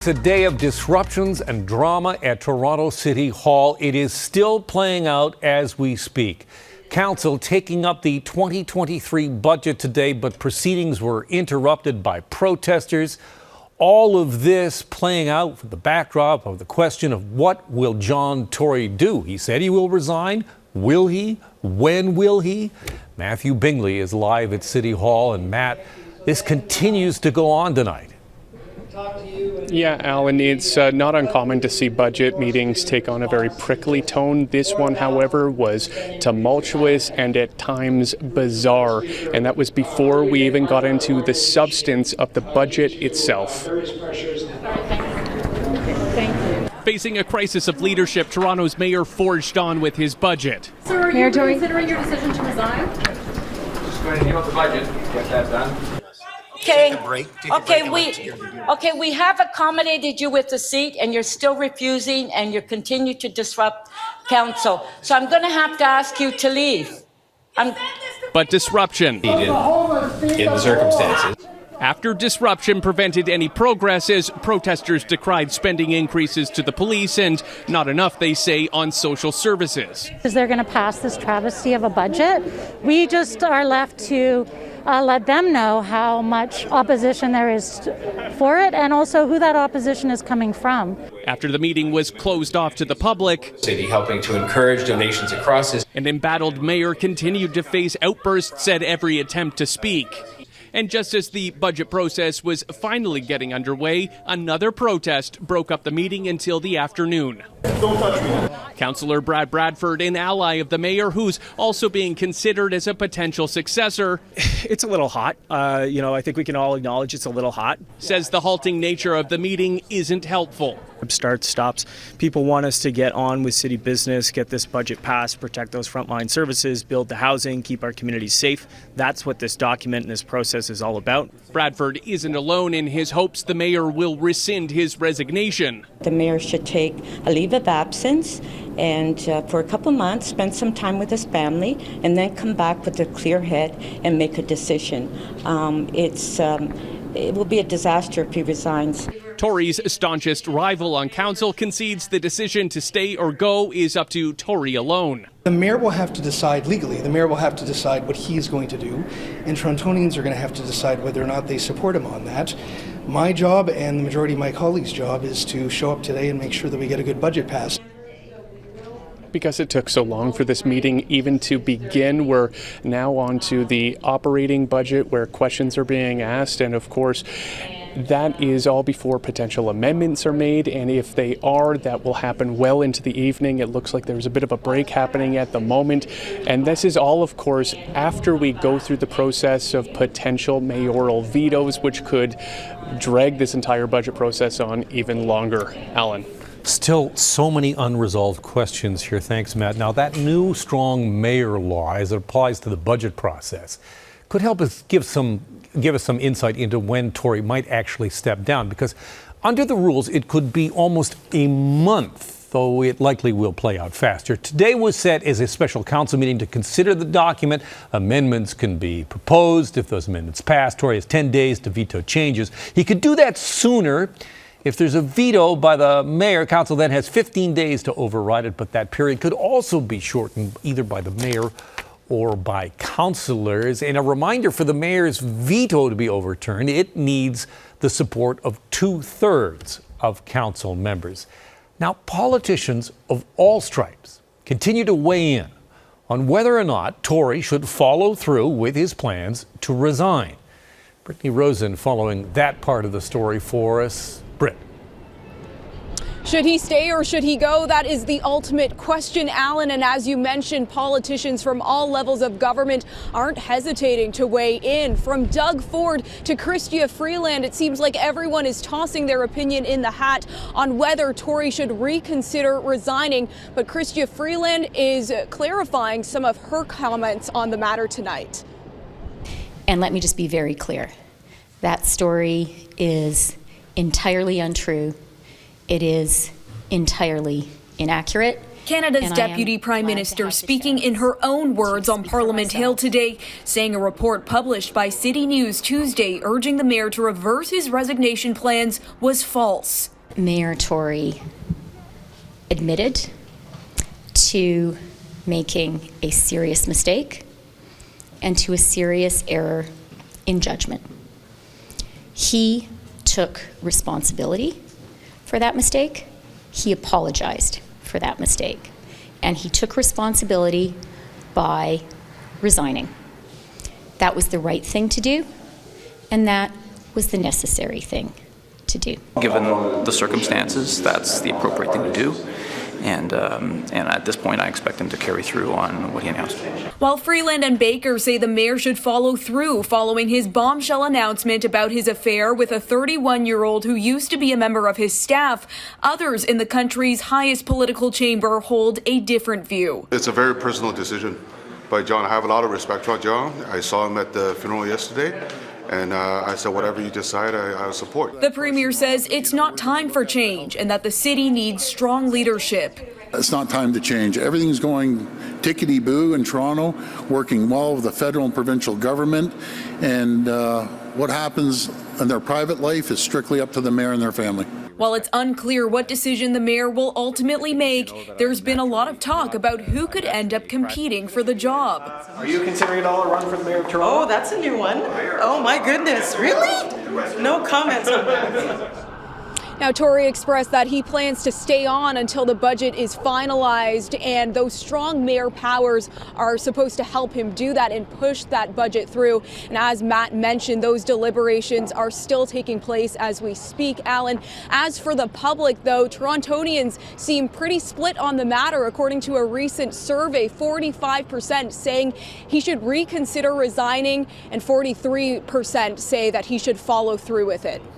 It's a day of disruptions and drama at Toronto City Hall. It is still playing out as we speak. Council taking up the 2023 budget today, but proceedings were interrupted by protesters. All of this playing out for the backdrop of the question of what will John Tory do? He said he will resign. Will he? When will he? Matthew Bingley is live at City Hall. And Matt, this continues to go on tonight. Yeah, Alan, it's not uncommon to see budget meetings take on a very prickly tone. This one, however, was tumultuous and at times bizarre. And that was before we even got into the substance of the budget itself. Facing a crisis of leadership, Toronto's mayor forged on with his budget. So are you considering your decision to resign? Just going to give up the budget, get that done. Okay, we have accommodated you with a seat and you're still refusing and you continue to disrupt council. So I'm going to have to ask you to leave. But disruption In the circumstances. After disruption prevented any progress as protesters decried spending increases to the police and not enough, they say, on social services. Because they're going to pass this travesty of a budget. We just are left to let them know how much opposition there is for it and also who that opposition is coming from. After the meeting was closed off to the public, City helping to encourage donations across this. an embattled mayor continued to face outbursts at every attempt to speak. And just as the budget process was finally getting underway, another protest broke up the meeting until the afternoon. Don't touch me. Councillor Brad Bradford, an ally of the mayor, who's also being considered as a potential successor. It's a little hot. I think we can all acknowledge it's a little hot. Says the halting nature of the meeting isn't helpful. Start, stops. People want us to get on with city business, get this budget passed, protect those frontline services, build the housing, keep our communities safe. That's what this document and this process is all about. Bradford isn't alone in his hopes the mayor will rescind his resignation. The mayor should take a leave of absence and for a couple months spend some time with his family and then come back with a clear head and make a decision. It will be a disaster if he resigns. Tory's staunchest rival on council concedes the decision to stay or go is up to Tory alone. The mayor will have to decide legally. The mayor will have to decide what he is going to do, and Torontonians are going to have to decide whether or not they support him on that. My job and the majority of my colleagues' job is to show up today and make sure that we get a good budget passed. Because it took so long for this meeting even to begin, we're now on to the operating budget where questions are being asked, and of course that is all before potential amendments are made, and if they are, that will happen well into the evening. It looks like there's a bit of a break happening at the moment, and this is all, of course, after we go through the process of potential mayoral vetoes, which could drag this entire budget process on even longer. Alan. Still so many unresolved questions here. Thanks, Matt. Now, that new strong mayor law, as it applies to the budget process, could help us give us some insight into when Tory might actually step down, because under the rules, it could be almost a month, though it likely will play out faster. Today was set as a special council meeting to consider the document. Amendments can be proposed. If those amendments pass, Tory has 10 days to veto changes. He could do that sooner. If there's a veto by the mayor, council then has 15 days to override it, but that period could also be shortened either by the mayor or by councillors. And a reminder, for the mayor's veto to be overturned, it needs the support of 2/3 of council members. Now, politicians of all stripes continue to weigh in on whether or not Tory should follow through with his plans to resign. Brittany Rosen following that part of the story for us. Britt. Should he stay or should he go? That is the ultimate question, Alan. And as you mentioned, politicians from all levels of government aren't hesitating to weigh in. From Doug Ford to Chrystia Freeland, it seems like everyone is tossing their opinion in the hat on whether Tory should reconsider resigning. But Chrystia Freeland is clarifying some of her comments on the matter tonight. And let me just be very clear. That story is entirely untrue. It is entirely inaccurate. Canada's And I am Deputy Prime glad to Minister have the speaking in chance her own words to on speak for Parliament Hill myself. today, saying a report published by City News Tuesday urging the mayor to reverse his resignation plans was false. Mayor Tory admitted to making a serious mistake and to a serious error in judgment. He took responsibility for that mistake. He apologized for that mistake. And he took responsibility by resigning. That was the right thing to do, and that was the necessary thing to do. Given the circumstances, that's the appropriate thing to do. And at this point, I expect him to carry through on what he announced. While Freeland and Baker say the mayor should follow through following his bombshell announcement about his affair with a 31-year-old who used to be a member of his staff, others in the country's highest political chamber hold a different view. It's a very personal decision by John. I have a lot of respect for John. I saw him at the funeral yesterday. And I said, whatever you decide, I support. The Premier says it's not time for change and that the city needs strong leadership. It's not time to change. Everything's going tickety-boo in Toronto, working well with the federal and provincial government. And what happens in their private life is strictly up to the mayor and their family. While it's unclear what decision the mayor will ultimately make, there's been a lot of talk about who could end up competing for the job. Are you considering at all a run for the mayor of Toronto? Oh, that's a new one. Oh my goodness, really? No comments on that. Now, Tory expressed that he plans to stay on until the budget is finalized, and those strong mayor powers are supposed to help him do that and push that budget through. And as Matt mentioned, those deliberations are still taking place as we speak, Alan. As for the public, though, Torontonians seem pretty split on the matter. According to a recent survey, 45% saying he should reconsider resigning, and 43% say that he should follow through with it.